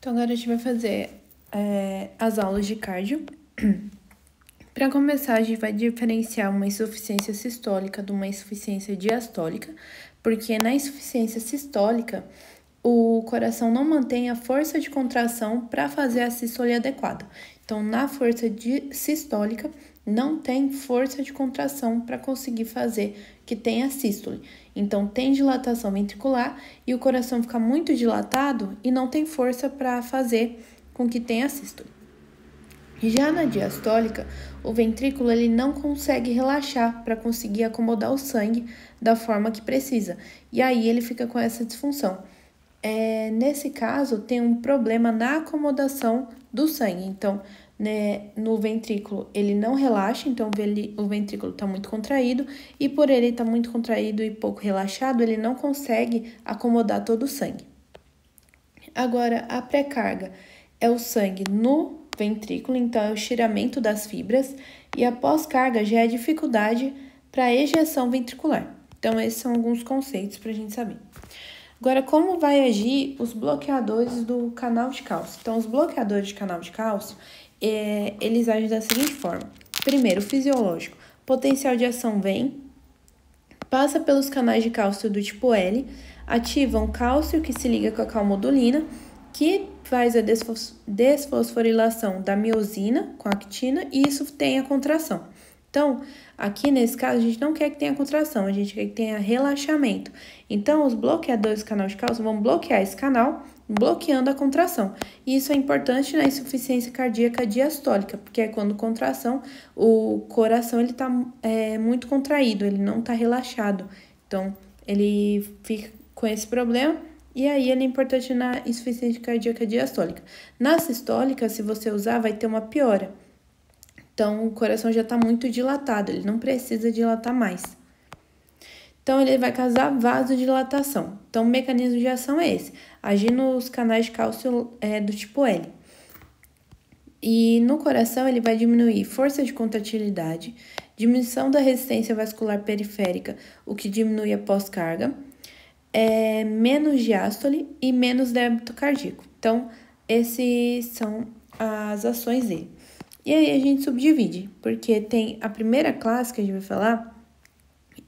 Então, agora a gente vai fazer as aulas de cardio. Para começar, a gente vai diferenciar uma insuficiência sistólica de uma insuficiência diastólica, porque na insuficiência sistólica, o coração não mantém a força de contração para fazer a sístole adequada. Então, na força sistólica, não tem força de contração para conseguir fazer que tenha sístole. Então, tem dilatação ventricular e o coração fica muito dilatado e não tem força para fazer com que tenha sístole. Já na diastólica, o ventrículo ele não consegue relaxar para conseguir acomodar o sangue da forma que precisa. E aí ele fica com essa disfunção. Nesse caso, tem um problema na acomodação do sangue. Então, no ventrículo, ele não relaxa, então o ventrículo está muito contraído, e por ele estar muito contraído e pouco relaxado, ele não consegue acomodar todo o sangue. Agora, a pré-carga é o sangue no ventrículo, então é o estiramento das fibras, e a pós-carga já é a dificuldade para a ejeção ventricular. Então, esses são alguns conceitos para a gente saber. Agora, como vai agir os bloqueadores do canal de cálcio? Então, os bloqueadores de canal de cálcio, eles agem da seguinte forma. Primeiro, fisiológico. Potencial de ação vem, passa pelos canais de cálcio do tipo L, ativam cálcio que se liga com a calmodulina, que faz a desfosforilação da miosina com a actina, e isso tem a contração. Então, aqui nesse caso, a gente não quer que tenha contração, a gente quer que tenha relaxamento. Então, os bloqueadores do canal de cálcio vão bloquear esse canal, bloqueando a contração. E isso é importante na insuficiência cardíaca diastólica, porque é quando contração, o coração ele está muito contraído, ele não está relaxado. Então, ele fica com esse problema. E aí, ele é importante na insuficiência cardíaca diastólica. Na sistólica, se você usar, vai ter uma piora. Então, o coração já está muito dilatado, ele não precisa dilatar mais. Então, ele vai causar vasodilatação. Então, o mecanismo de ação é esse, agir nos canais de cálcio do tipo L. E no coração, ele vai diminuir força de contratilidade, diminuição da resistência vascular periférica, o que diminui a pós-carga, menos diástole e menos débito cardíaco. Então, esses são as ações dele. E aí a gente subdivide, porque tem a primeira classe que a gente vai falar,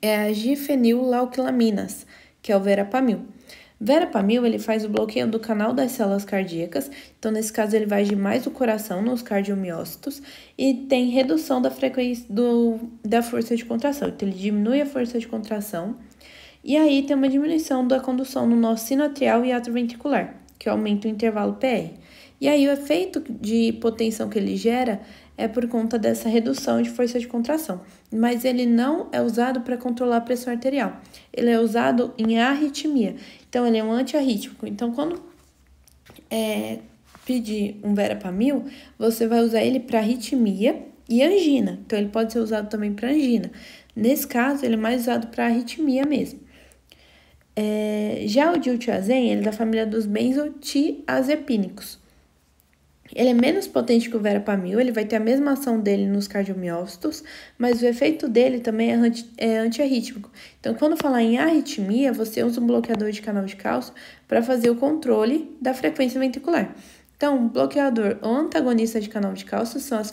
é a difenillauquilaminas, que é o verapamil. Verapamil, ele faz o bloqueio do canal das células cardíacas, então nesse caso ele vai agir mais no coração, nos cardiomiócitos, e tem redução da frequência da força de contração, então ele diminui a força de contração, e aí tem uma diminuição da condução no nó sinoatrial e atrioventricular, que aumenta o intervalo PR. E aí o efeito de hipotensão que ele gera é por conta dessa redução de força de contração. Mas ele não é usado para controlar a pressão arterial. Ele é usado em arritmia. Então, ele é um antiarrítmico. Então, quando pedir um verapamil, você vai usar ele para arritmia e angina. Então, ele pode ser usado também para angina. Nesse caso, ele é mais usado para arritmia mesmo. Já o diltiazem, ele é da família dos benzotiazepínicos. Ele é menos potente que o verapamil, ele vai ter a mesma ação dele nos cardiomiócitos, mas o efeito dele também é antiarrítmico. Então, quando falar em arritmia, você usa um bloqueador de canal de cálcio para fazer o controle da frequência ventricular. Então, bloqueador ou antagonista de canal de cálcio são as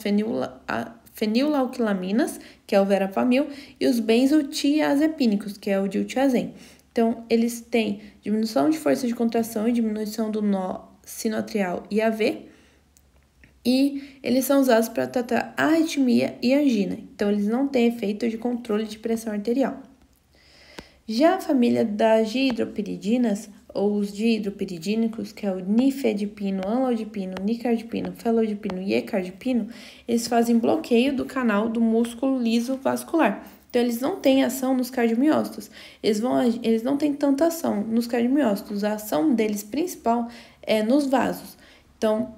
fenilauquilaminas, que é o verapamil, e os benzotiazepínicos, que é o diltiazem. Então, eles têm diminuição de força de contração e diminuição do nó sinoatrial e AV, e eles são usados para tratar arritmia e angina. Então, eles não têm efeito de controle de pressão arterial. Já a família das dihidropiridinas, ou os dihidropiridínicos, que é o nifedipino, amlodipino, nicardipino, felodipino e ecardipino, eles fazem bloqueio do canal do músculo liso vascular. Então, eles não têm ação nos cardiomiócitos. Eles não têm tanta ação nos cardiomiócitos. A ação deles principal é nos vasos. Então,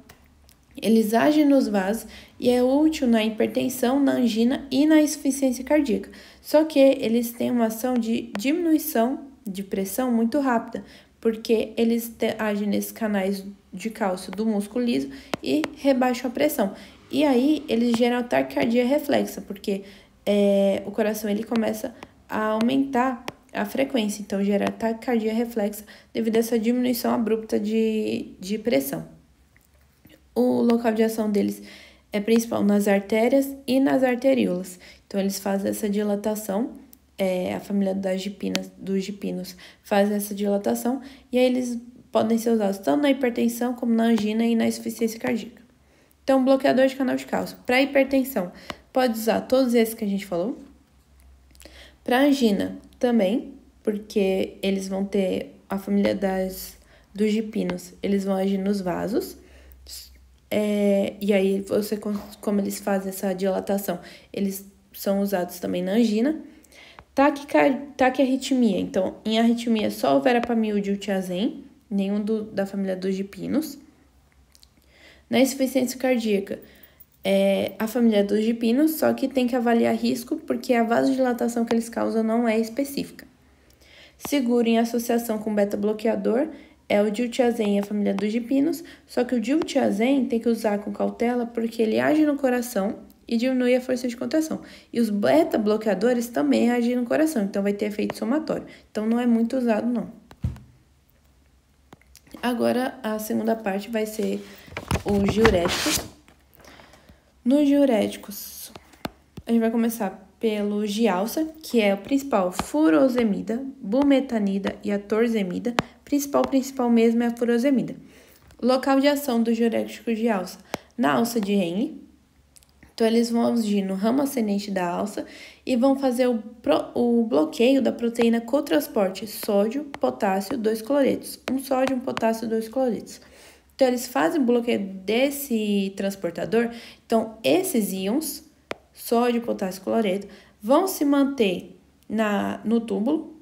eles agem nos vasos e é útil na hipertensão, na angina e na insuficiência cardíaca. Só que eles têm uma ação de diminuição de pressão muito rápida, porque eles agem nesses canais de cálcio do músculo liso e rebaixam a pressão. E aí, eles geram taquicardia reflexa, porque o coração ele começa a aumentar a frequência, então gera taquicardia reflexa devido a essa diminuição abrupta de pressão. O local de ação deles é principal nas artérias e nas arteríolas. Então, eles fazem essa dilatação, a família dos gipinos faz essa dilatação, e aí eles podem ser usados tanto na hipertensão como na angina e na insuficiência cardíaca. Então, bloqueador de canal de cálcio. Para hipertensão, pode usar todos esses que a gente falou. Para angina, também, porque eles vão ter a família dos gipinos, eles vão agir nos vasos. E aí, como eles fazem essa dilatação, eles são usados também na angina. Taquiarritmia. Então, em arritmia, só o verapamil e o diltiazem, nenhum da família dos gipinos. Na insuficiência cardíaca, a família dos gipinos, só que tem que avaliar risco, porque a vasodilatação que eles causam não é específica. Seguro em associação com beta-bloqueador é o diltiazem e a família dos gipinos, só que o diltiazem tem que usar com cautela, porque ele age no coração e diminui a força de contração. E os beta-bloqueadores também agem no coração, então vai ter efeito somatório. Então, não é muito usado, não. Agora, a segunda parte vai ser os diuréticos. Nos diuréticos, a gente vai começar pelo Gialsa, que é o principal furosemida, bumetanida e a torzemida. Principal mesmo é a furosemida. Local de ação do diurético Gialsa, na alça de Henle. Então, eles vão agir no ramo ascendente da alça e vão fazer o bloqueio da proteína cotransporte sódio, potássio, 2 cloretos. Um sódio, um potássio, 2 cloretos. Então, eles fazem o bloqueio desse transportador. Então, esses íons, sódio, potássio, cloreto, vão se manter no tubo,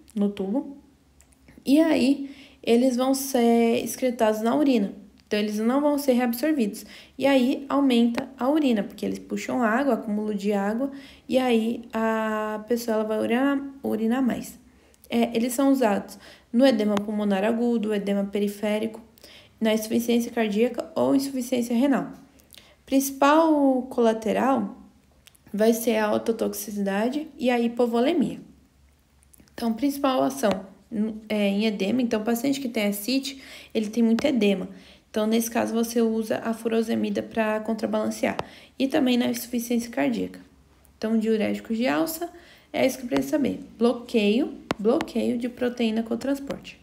e aí eles vão ser excretados na urina. Então, eles não vão ser reabsorvidos. E aí, aumenta a urina, porque eles puxam água, acúmulo de água, e aí a pessoa ela vai urinar mais. Eles são usados no edema pulmonar agudo, edema periférico, na insuficiência cardíaca ou insuficiência renal. Principal colateral vai ser a ototoxicidade e a hipovolemia. Então, principal ação em edema. Então, o paciente que tem ascite, ele tem muito edema. Então, nesse caso, você usa a furosemida para contrabalancear. E também na insuficiência cardíaca. Então, diurético de alça é isso que precisa saber. Bloqueio de proteína cotransporte.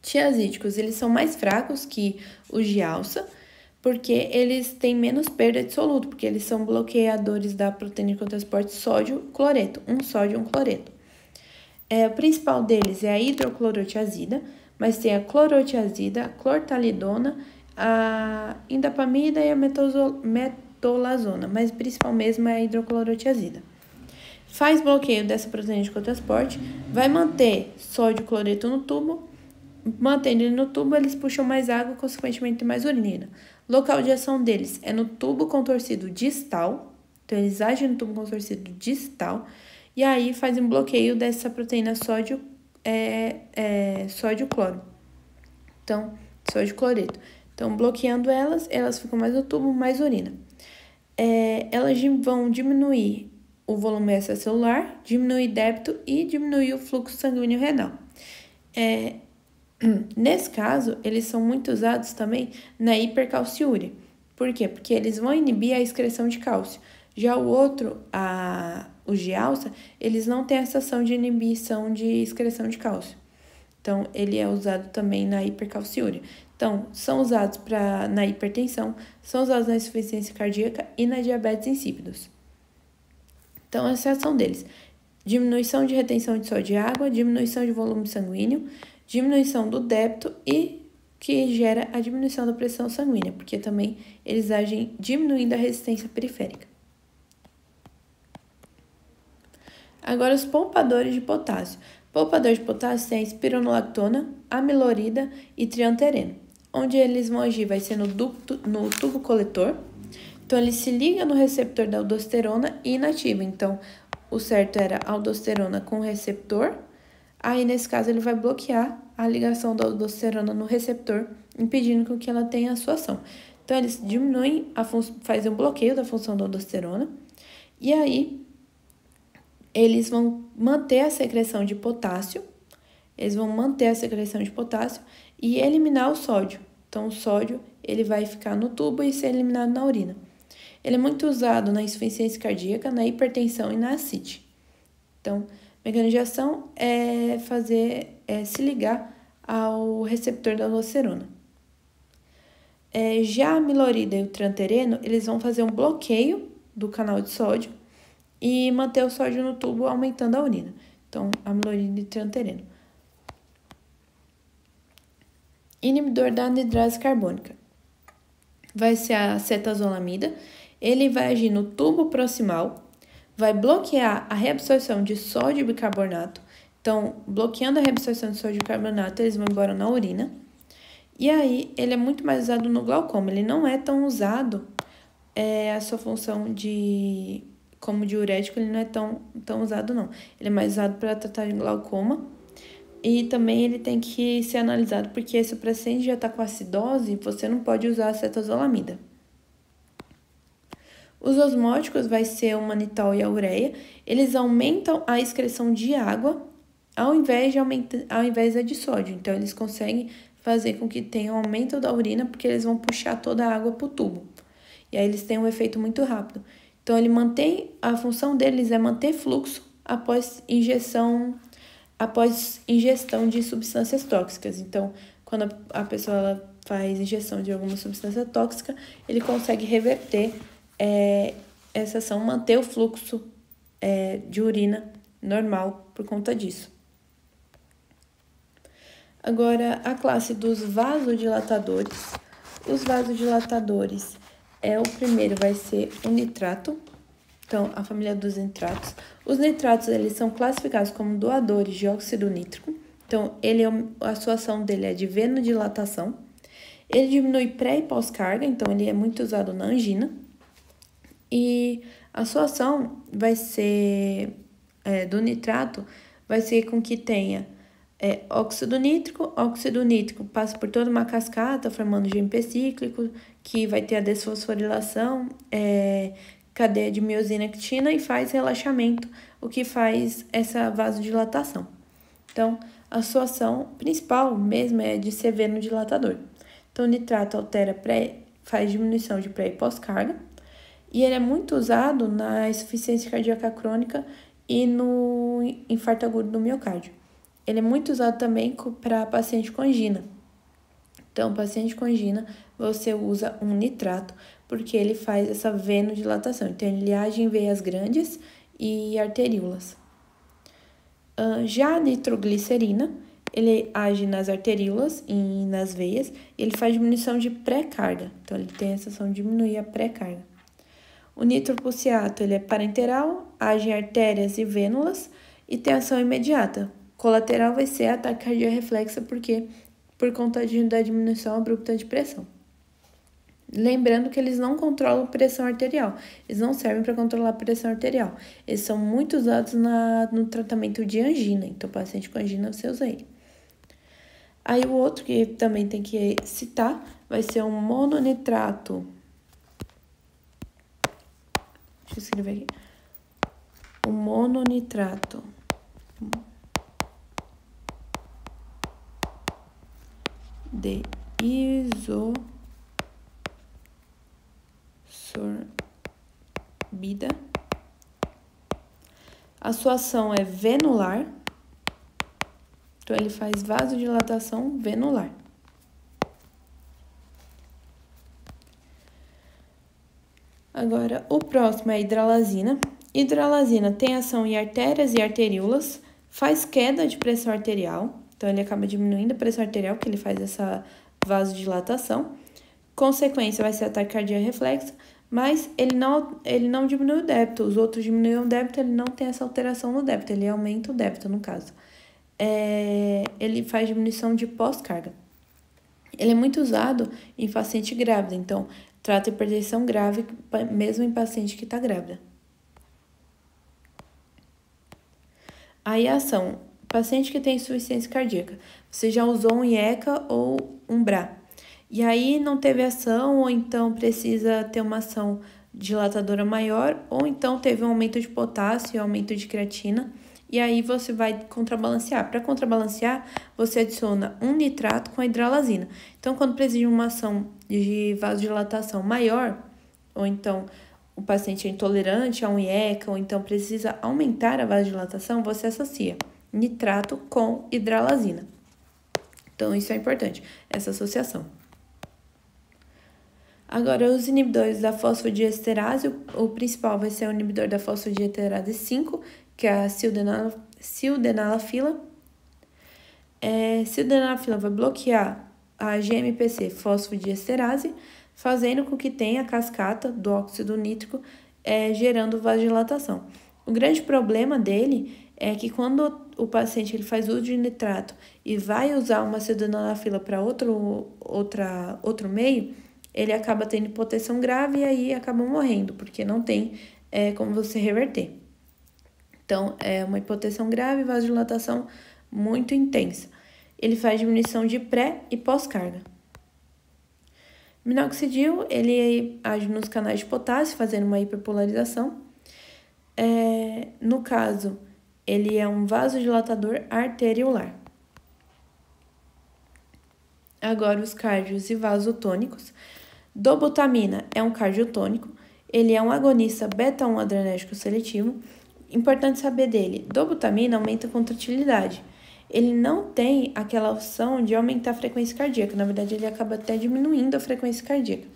Tiazídicos, eles são mais fracos que os de alça, porque eles têm menos perda de soluto, porque eles são bloqueadores da proteína de cotransporte sódio-cloreto, um sódio e um cloreto. O principal deles é a hidroclorotiazida, mas tem a clorotiazida, a clortalidona, a indapamida e a metolazona, mas o principal mesmo é a hidroclorotiazida. Faz bloqueio dessa proteína de cotransporte, vai manter sódio e cloreto no tubo, mantendo ele no tubo, eles puxam mais água, consequentemente mais urina. Local de ação deles é no tubo contorcido distal, então eles agem no tubo contorcido distal, e aí fazem bloqueio dessa proteína sódio-cloro. Então, sódio-cloreto. Então, bloqueando elas ficam mais no tubo, mais urina. Elas vão diminuir o volume extracelular, diminuir débito e diminuir o fluxo sanguíneo renal. Nesse caso, eles são muito usados também na hipercalciúria. Por quê? Porque eles vão inibir a excreção de cálcio. Já o outro, o de alça, eles não têm essa ação de inibição de excreção de cálcio. Então, ele é usado também na hipercalciúria. Então, são usados na hipertensão, são usados na insuficiência cardíaca e na diabetes insípidos. Então, essa é a ação deles. Diminuição de retenção de sódio e água, diminuição de volume sanguíneo, diminuição do débito e que gera a diminuição da pressão sanguínea, porque também eles agem diminuindo a resistência periférica. Agora, os poupadores de potássio. Poupador de potássio tem a espironolactona, amilorida e triantereno. Onde eles vão agir vai ser no tubo coletor. Então, ele se liga no receptor da aldosterona e inativa. Então, o certo era aldosterona com receptor. Aí, nesse caso, ele vai bloquear a ligação da aldosterona no receptor, impedindo que ela tenha a sua ação. Então, eles fazem um bloqueio da função da aldosterona. E aí, eles vão manter a secreção de potássio. E eliminar o sódio. Então, o sódio, ele vai ficar no tubo e ser eliminado na urina. Ele é muito usado na insuficiência cardíaca, na hipertensão e na ascite. Então, mecanismo de ação é se ligar ao receptor da aldosterona. Já a milorida e o trantereno, eles vão fazer um bloqueio do canal de sódio e manter o sódio no tubo, aumentando a urina. Então, amilorida e trantereno. Inibidor da anidrase carbônica. Vai ser a acetazolamida. Ele vai agir no tubo proximal, vai bloquear a reabsorção de sódio e bicarbonato. Então, bloqueando a reabsorção de sódio e bicarbonato, eles vão embora na urina. E aí, ele é muito mais usado no glaucoma. Ele não é tão usado, a sua função como diurético, ele não é tão usado, não. Ele é mais usado para tratar de glaucoma. E também ele tem que ser analisado, porque se o paciente já está com acidose, você não pode usar acetazolamida. Os osmóticos vai ser o manitol e a ureia. Eles aumentam a excreção de água ao invés da de sódio. Então, eles conseguem fazer com que tenha um aumento da urina, porque eles vão puxar toda a água para o tubo. E aí, eles têm um efeito muito rápido. Então, a função deles é manter fluxo após ingestão de substâncias tóxicas. Então, quando a pessoa ela faz ingestão de alguma substância tóxica, ele consegue reverter essa ação, manter o fluxo de urina normal por conta disso. Agora, a classe dos vasodilatadores. Os vasodilatadores, o primeiro vai ser o nitrato. Então, a família dos nitratos. Os nitratos, eles são classificados como doadores de óxido nítrico. Então, a sua ação dele é de venodilatação. Ele diminui pré e pós-carga, então ele é muito usado na angina. E a sua ação vai ser, do nitrato, vai ser com que tenha óxido nítrico passa por toda uma cascata, formando GMP cíclico, que vai ter a desfosforilação, cadeia de miosina e actina e faz relaxamento, o que faz essa vasodilatação. Então, a sua ação principal mesmo é de ser venodilatador. Então, o nitrato faz diminuição de pré e pós-carga, e ele é muito usado na insuficiência cardíaca crônica e no infarto agudo do miocárdio. Ele é muito usado também para paciente com angina. Então, paciente com angina, você usa um nitrato, porque ele faz essa venodilatação. Então, ele age em veias grandes e arteríolas. Já a nitroglicerina, ele age nas arteríolas e nas veias, e ele faz diminuição de pré-carga. Então, ele tem essa ação de diminuir a pré-carga. O nitroprusiato, ele é parenteral, age em artérias e vênulas e tem ação imediata. Colateral vai ser a taquicardia reflexa, por conta da diminuição abrupta de pressão. Lembrando que eles não controlam pressão arterial, eles não servem para controlar a pressão arterial. Eles são muito usados no tratamento de angina, então paciente com angina você usa ele. Aí o outro que também tem que citar vai ser um mononitrato. Deixa eu escrever aqui. O mononitrato de isosorbida. A sua ação é venular. Então, ele faz vasodilatação venular. Agora, o próximo é a hidralazina. Hidralazina tem ação em artérias e arteríolas, faz queda de pressão arterial. Então, ele acaba diminuindo a pressão arterial, porque ele faz essa vasodilatação. Consequência vai ser a taquicardia reflexa, mas ele não diminui o débito. Os outros diminuem o débito, ele não tem essa alteração no débito, ele aumenta o débito, no caso. Ele faz diminuição de pós-carga. Ele é muito usado em paciente grávida, então, trata hipertensão grave, mesmo em paciente que está grávida. Aí a ação, paciente que tem insuficiência cardíaca, você já usou um IECA ou um BRA, e aí não teve ação, ou então precisa ter uma ação dilatadora maior, ou então teve um aumento de potássio e aumento de creatina, e aí você vai contrabalancear. Para contrabalancear, você adiciona um nitrato com a hidralazina. Então, quando precisa de uma ação de vasodilatação maior, ou então o paciente é intolerante a um IECA, ou então precisa aumentar a vasodilatação, você associa nitrato com hidralazina. Então, isso é importante, essa associação. Agora, os inibidores da fosfodiesterase, o principal vai ser o inibidor da fosfodiesterase 5, que é a sildenafila. Sildenafila vai bloquear a GMPC fosfodiesterase, fazendo com que tenha a cascata do óxido nítrico, gerando vasodilatação. O grande problema dele é que quando o paciente ele faz uso de nitrato e vai usar uma sildenafila para outro meio, ele acaba tendo hipotensão grave e aí acaba morrendo, porque não tem como você reverter. Então, é uma hipotensão grave, vasodilatação muito intensa. Ele faz diminuição de pré e pós-carga. Minoxidil, ele age nos canais de potássio, fazendo uma hiperpolarização. No caso, ele é um vasodilatador arteriolar. Agora, os cárdios e vasotônicos. Dobutamina é um cardiotônico, ele é um agonista beta-1 adrenérgico seletivo. Importante saber dele, dobutamina aumenta a contratilidade. Ele não tem aquela opção de aumentar a frequência cardíaca, na verdade ele acaba até diminuindo a frequência cardíaca.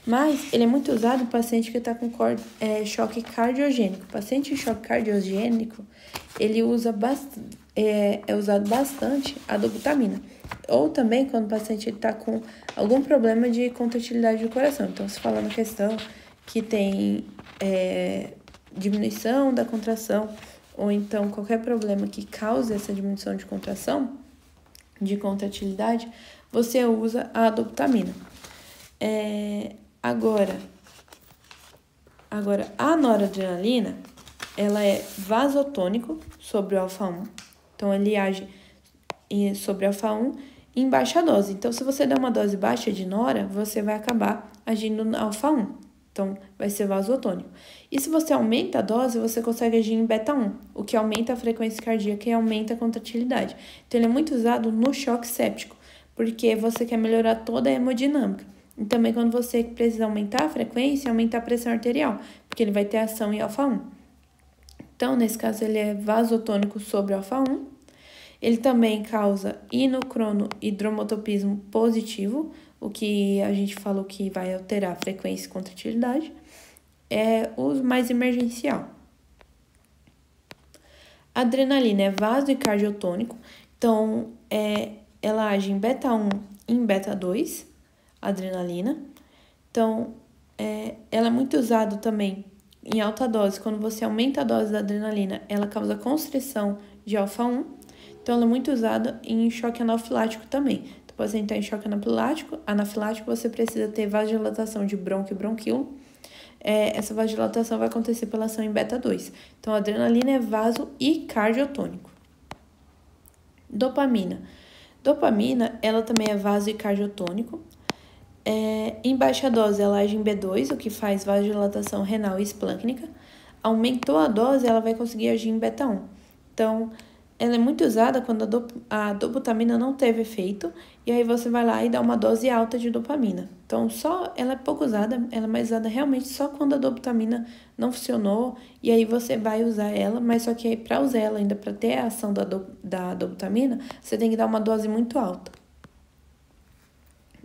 Mas ele é muito usado em paciente que está com choque cardiogênico. O paciente em choque cardiogênico, ele usa é usado bastante a dobutamina. Ou também quando o paciente está com algum problema de contratilidade do coração. Então, se fala na questão que tem diminuição da contração, ou então qualquer problema que cause essa diminuição de contração, de contratilidade, você usa a dobutamina. Agora, a noradrenalina, ela é vasotônico sobre o alfa-1. Então, ele age sobre alfa-1 em baixa dose. Então, se você der uma dose baixa de nora, você vai acabar agindo no alfa-1. Então, vai ser vasotônico. E se você aumenta a dose, você consegue agir em beta-1, o que aumenta a frequência cardíaca e aumenta a contratilidade. Então, ele é muito usado no choque séptico, porque você quer melhorar toda a hemodinâmica. E também quando você precisa aumentar a frequência, aumentar a pressão arterial, porque ele vai ter ação em alfa-1. Então, nesse caso, ele é vasotônico sobre alfa-1. Ele também causa inocronohidromotopismo positivo, o que a gente falou que vai alterar a frequência e contratilidade. É o mais emergencial. A adrenalina é vaso e cardiotônico, então ela age em beta-1 e em beta-2, a adrenalina. Então, ela é muito usada também em alta dose. Quando você aumenta a dose da adrenalina, ela causa constrição de alfa-1. Então, ela é muito usada em choque anafilático também. Então, o paciente está em choque anafilático, você precisa ter vasodilatação de brônquio e bronquíolo. Essa vasodilatação vai acontecer pela ação em beta-2. Então, a adrenalina é vaso e cardiotônico. Dopamina. Dopamina, ela também é vaso e cardiotônico. Em baixa dose, ela age em B2, o que faz vasodilatação renal e esplâncnica. Aumentou a dose, ela vai conseguir agir em beta-1. Então, ela é muito usada quando a dobutamina não teve efeito, e aí você vai lá e dá uma dose alta de dopamina. Então, ela é pouco usada, ela é mais usada realmente só quando a dobutamina não funcionou, e aí você vai usar ela, mas só que para usar ela ainda, para ter a ação da dobutamina, você tem que dar uma dose muito alta.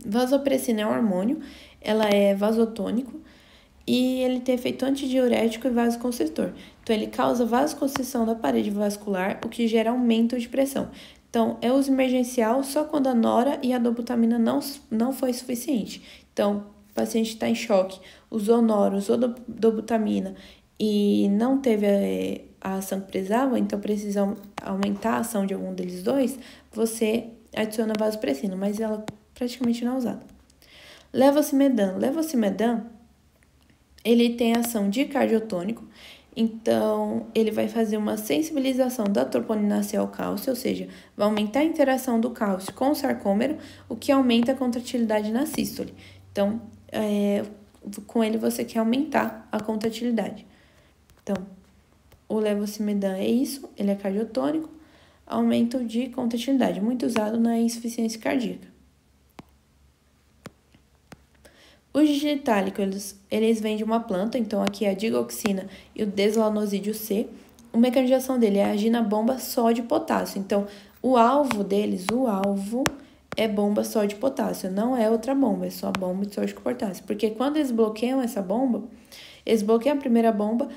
Vasopressina é um hormônio, ela é vasotônico, e ele tem efeito antidiurético e vasoconstritor. Então, ele causa vasoconstrição da parede vascular, o que gera aumento de pressão. Então, é uso emergencial só quando a nora e a dobutamina não foi suficiente. Então, o paciente está em choque, usou nora, usou dobutamina e não teve a ação que precisava, então precisa aumentar a ação de algum deles dois, você adiciona vasopressina, mas ela praticamente não é usada. Levosimedan. Levosimedan, ele tem ação de cardiotônico, então ele vai fazer uma sensibilização da troponina C ao cálcio, ou seja, vai aumentar a interação do cálcio com o sarcômero, o que aumenta a contratilidade na sístole. Então, com ele você quer aumentar a contratilidade. Então, o levosimedan é isso, ele é cardiotônico, aumento de contratilidade, muito usado na insuficiência cardíaca. O digitálico, eles vêm de uma planta, então aqui é a digoxina e o deslanosídeo C. O mecanismo de ação dele é agir na bomba sódio e potássio. Então, o alvo é bomba sódio e potássio, não é outra bomba, é só a bomba de sódio e potássio. Porque quando eles bloqueiam essa bomba, eles bloqueiam a primeira bomba,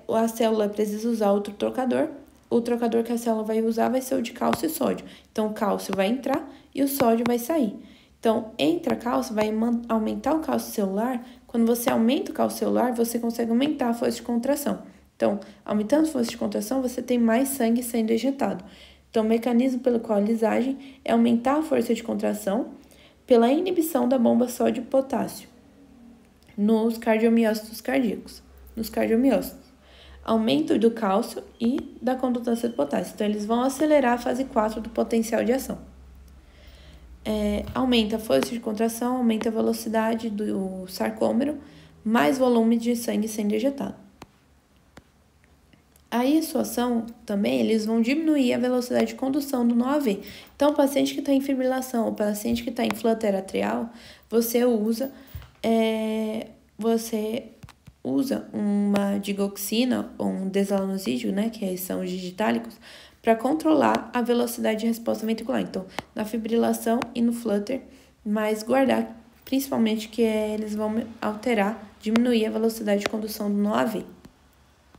a célula precisa usar outro trocador. O trocador que a célula vai usar vai ser o de cálcio e sódio. Então, o cálcio vai entrar e o sódio vai sair. Então, entra cálcio, vai aumentar o cálcio celular. Quando você aumenta o cálcio celular, você consegue aumentar a força de contração. Então, aumentando a força de contração, você tem mais sangue sendo ejetado. Então, o mecanismo pelo qual eles agem é aumentar a força de contração pela inibição da bomba sódio e potássio nos cardiomiócitos cardíacos, nos cardiomiócitos. Aumento do cálcio e da condutância do potássio. Então, eles vão acelerar a fase 4 do potencial de ação. Aumenta a força de contração, aumenta a velocidade do sarcômero, mais volume de sangue sendo ejetado. Aí, a sua ação também, eles vão diminuir a velocidade de condução do nó-AV. Então, o paciente que está em fibrilação, o paciente que está em flutter atrial, você usa uma digoxina ou um deslanosídeo, né, que são os digitálicos, para controlar a velocidade de resposta ventricular. Então, na fibrilação e no flutter, mas guardar principalmente que eles vão alterar, diminuir a velocidade de condução do nó-AV.